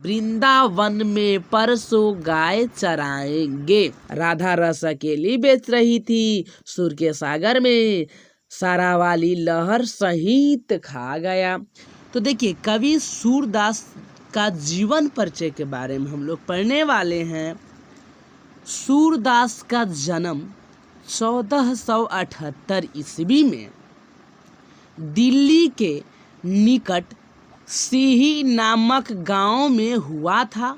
वृंदावन में परसों गाय चराएंगे। राधा रस अकेली बेच रही थी, सुर के सागर में सारा वाली लहर सहित खा गया। तो देखिए कवि सूरदास का जीवन परिचय के बारे में हम लोग पढ़ने वाले हैं। सूरदास का जन्म 1478 ईस्वी में दिल्ली के निकट सिही नामक गांव में हुआ था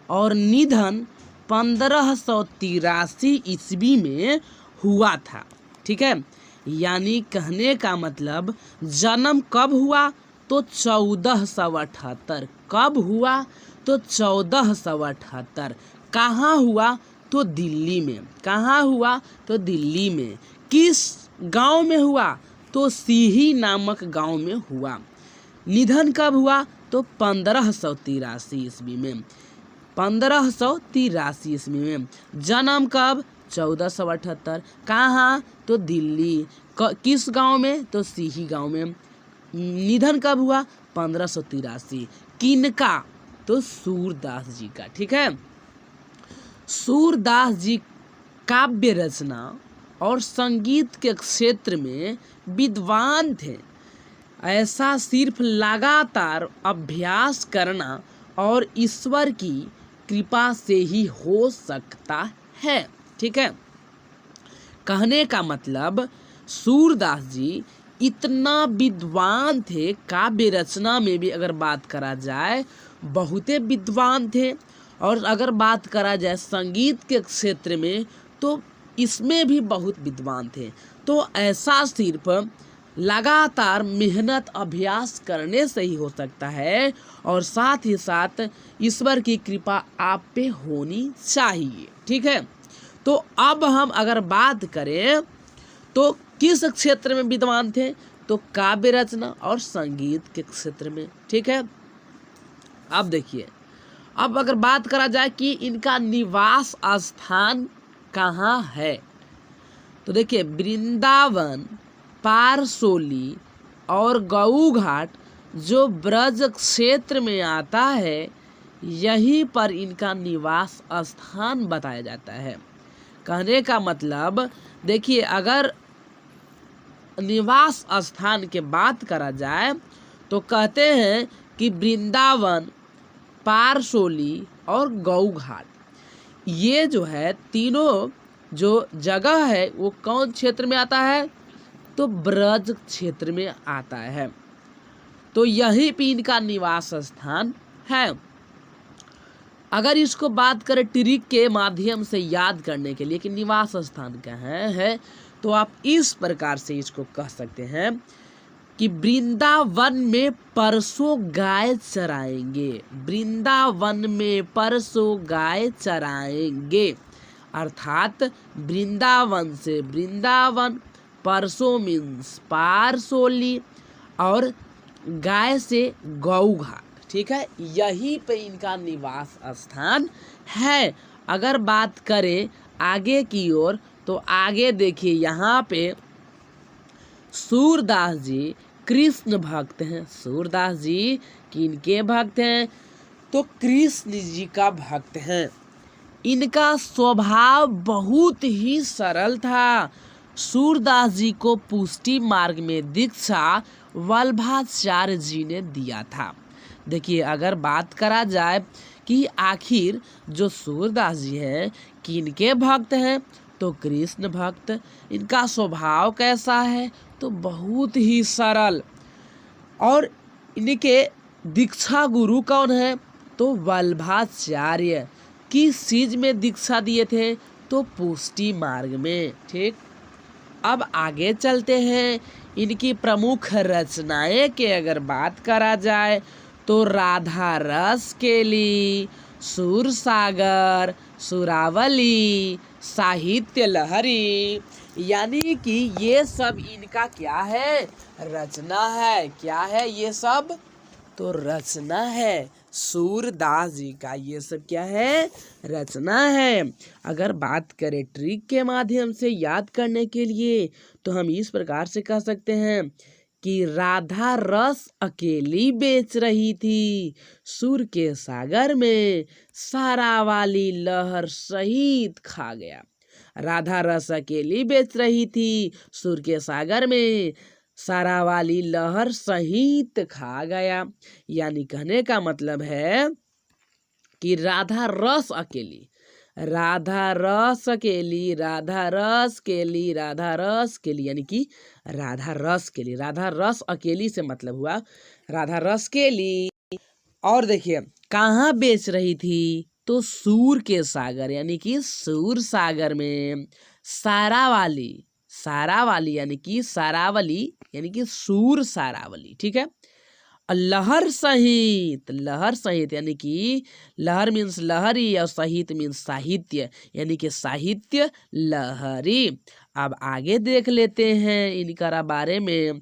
और निधन 1583 ईस्वी में हुआ था। ठीक है, यानी कहने का मतलब जन्म कब हुआ तो 1478। कब हुआ तो 1478। कहाँ हुआ तो दिल्ली में। कहाँ हुआ तो दिल्ली में। किस गांव में हुआ तो सिही नामक गांव में हुआ। निधन कब हुआ तो 1583 ईस्वी में। 1583 ईस्वी में। जन्म कब 1478। कहाँ तो दिल्ली। किस गांव में तो सिही गांव में। निधन कब हुआ 1583। किनका तो सूरदास जी का। ठीक है, सूरदास जी काव्य रचना और संगीत के क्षेत्र में विद्वान थे। ऐसा सिर्फ लगातार अभ्यास करना और ईश्वर की कृपा से ही हो सकता है। ठीक है, कहने का मतलब सूरदास जी इतना विद्वान थे। काव्य रचना में भी अगर बात करा जाए बहुते विद्वान थे, और अगर बात करा जाए संगीत के क्षेत्र में तो इसमें भी बहुत विद्वान थे। तो ऐसा सिर्फ लगातार मेहनत अभ्यास करने से ही हो सकता है, और साथ ही साथ ईश्वर की कृपा आप पे होनी चाहिए। ठीक है, तो अब हम अगर बात करें तो किस क्षेत्र में विद्वान थे तो काव्य रचना और संगीत के क्षेत्र में। ठीक है, अब देखिए, अब अगर बात करा जाए कि इनका निवास स्थान कहाँ है तो देखिए वृंदावन, पारसोली और गऊ घाट जो ब्रज क्षेत्र में आता है, यहीं पर इनका निवास स्थान बताया जाता है। कहने का मतलब देखिए अगर निवास स्थान के बात करा जाए तो कहते हैं कि वृंदावन, पारसोली और गऊ घाट, ये जो है तीनों जो जगह है वो कौन क्षेत्र में आता है तो ब्रज क्षेत्र में आता है। तो यहीं पे इनका निवास स्थान है। अगर इसको बात करें ट्रिक के माध्यम से याद करने के लिए कि निवास स्थान कहाँ है तो आप इस प्रकार से इसको कह सकते हैं कि वृंदावन में परसों गाय चराएंगे। वृंदावन में परसों गाय चराएंगे, अर्थात वृंदावन से वृंदावन, परसों मीन्स पारसोली और गाय से गऊ घाट। ठीक है, यहीं पे इनका निवास स्थान है। अगर बात करें आगे की ओर तो आगे देखिए यहाँ पे सूरदास जी कृष्ण भक्त हैं। सूरदास जी किनके भक्त हैं तो कृष्ण जी का भक्त हैं। इनका स्वभाव बहुत ही सरल था। सूरदास जी को पुष्टि मार्ग में दीक्षा वल्लभाचार्य जी ने दिया था। देखिए अगर बात करा जाए कि आखिर जो सूरदास जी हैं किनके भक्त हैं तो कृष्ण भक्त। इनका स्वभाव कैसा है तो बहुत ही सरल, और इनके दीक्षा गुरु कौन है तो वल्लभाचार्य। किस चीज में दीक्षा दिए थे तो पुष्टि मार्ग में। ठीक, अब आगे चलते हैं। इनकी प्रमुख रचनाएं के अगर बात करा जाए तो राधा रस केली, सुर सागर, सुरावली, साहित्य लहरी, यानी कि ये सब इनका क्या है रचना है। क्या है ये सब तो रचना है। सूरदास जी का ये सब क्या है रचना है। अगर बात करें ट्रिक के माध्यम से याद करने के लिए तो हम इस प्रकार से कह सकते हैं कि राधा रस अकेली बेच रही थी। सुर के सागर में सारा वाली लहर सहित खा गया। राधा रस अकेली बेच रही थी, सुर के सागर में सारा वाली लहर सहित खा गया। यानी कहने का मतलब है कि राधा रस अकेली, राधा रस अकेली, राधा रस केली, राधा रस केली, यानी कि राधा रस केली। राधा रस अकेली से मतलब हुआ राधा रस केली। और देखिए कहाँ बेच रही थी, तो सूर के सागर यानी कि सूर सागर में सारा वाली, सारा वाली यानी कि सारावली यानी कि सूर सारावली, ठीक है। लहर सहित, लहर सहित यानी कि लहर मीन्स लहरी और सहित मीन्स साहित्य यानी कि साहित्य लहरी। अब आगे देख लेते हैं इनका बारे में।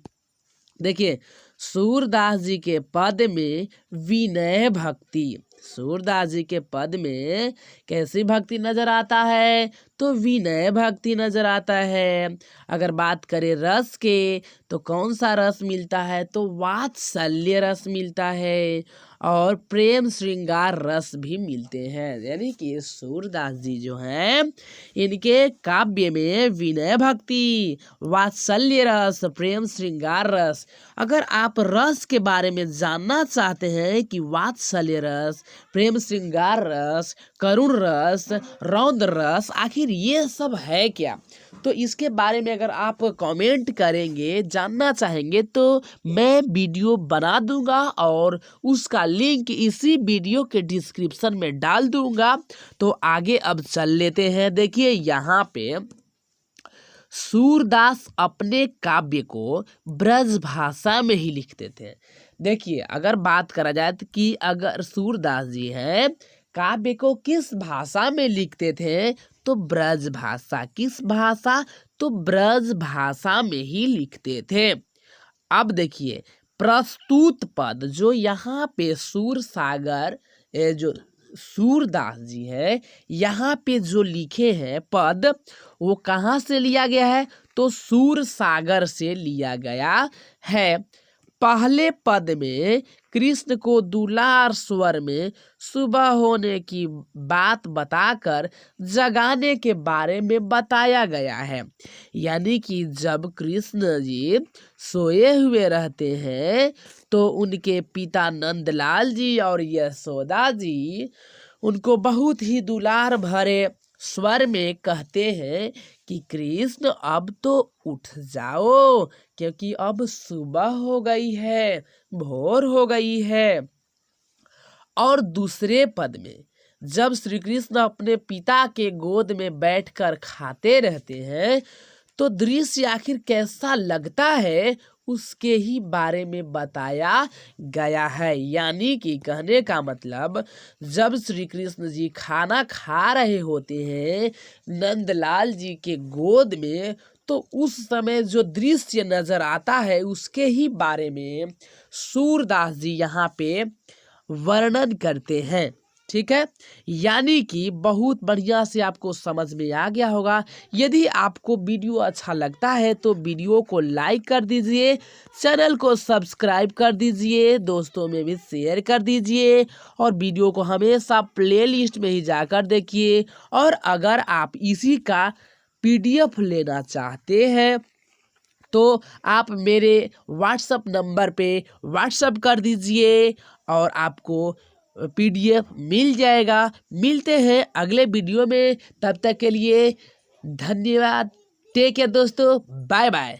देखिए सूरदास जी के पद में विनय भक्ति, सूरदास जी के पद में कैसी भक्ति नजर आता है, तो विनय भक्ति नजर आता है। अगर बात करें रस के तो कौन सा रस मिलता है, तो वात्सल्य रस मिलता है और प्रेम श्रृंगार रस भी मिलते हैं। यानी कि सूरदास जी जो हैं इनके काव्य में विनय भक्ति, वात्सल्य रस, प्रेम श्रृंगार रस। अगर आप रस के बारे में जानना चाहते हैं कि वात्सल्य रस, प्रेम श्रृंगार रस, करुण रस, रौद्र रस आखिर ये सब है क्या, तो इसके बारे में अगर आप कमेंट करेंगे, जानना चाहेंगे, तो मैं वीडियो बना दूंगा और उसका लिंक इसी वीडियो के डिस्क्रिप्शन में डाल दूंगा। तो आगे अब चल लेते हैं। देखिए यहाँ पे सूरदास अपने काव्य को ब्रज भाषा में ही लिखते थे। देखिए अगर बात करा जाए तो कि अगर सूरदास जी हैं काव्य को किस भाषा में लिखते थे, तो ब्रज भाषा। किस भाषा, तो ब्रज भाषा में ही लिखते थे। अब देखिए प्रस्तुत पद जो यहाँ पे सूर सागर जो सूरदास जी है यहाँ पे जो लिखे हैं पद, वो कहाँ से लिया गया है, तो सूर सागर से लिया गया है। पहले पद में कृष्ण को दुलार स्वर में सुबह होने की बात बताकर जगाने के बारे में बताया गया है। यानी कि जब कृष्ण जी सोए हुए रहते हैं तो उनके पिता नंदलाल जी और यशोदा जी उनको बहुत ही दुलार भरे स्वर में कहते हैं कि कृष्ण अब तो उठ जाओ, क्योंकि अब सुबह हो गई है, भोर हो गई है। और दूसरे पद में जब श्री कृष्ण अपने पिता के गोद में बैठकर खाते रहते हैं तो दृश्य आखिर कैसा लगता है उसके ही बारे में बताया गया है। यानी कि कहने का मतलब जब श्री कृष्ण जी खाना खा रहे होते हैं नंदलाल जी के गोद में, तो उस समय जो दृश्य नजर आता है उसके ही बारे में सूरदास जी यहाँ पे वर्णन करते हैं। ठीक है, यानी कि बहुत बढ़िया से आपको समझ में आ गया होगा। यदि आपको वीडियो अच्छा लगता है तो वीडियो को लाइक कर दीजिए, चैनल को सब्सक्राइब कर दीजिए, दोस्तों में भी शेयर कर दीजिए और वीडियो को हमेशा प्लेलिस्ट में ही जाकर देखिए। और अगर आप इसी का PDF लेना चाहते हैं तो आप मेरे व्हाट्सएप नंबर पे व्हाट्सएप कर दीजिए और आपको PDF मिल जाएगा। मिलते हैं अगले वीडियो में, तब तक के लिए धन्यवाद। टेक केयर दोस्तों, बाय बाय।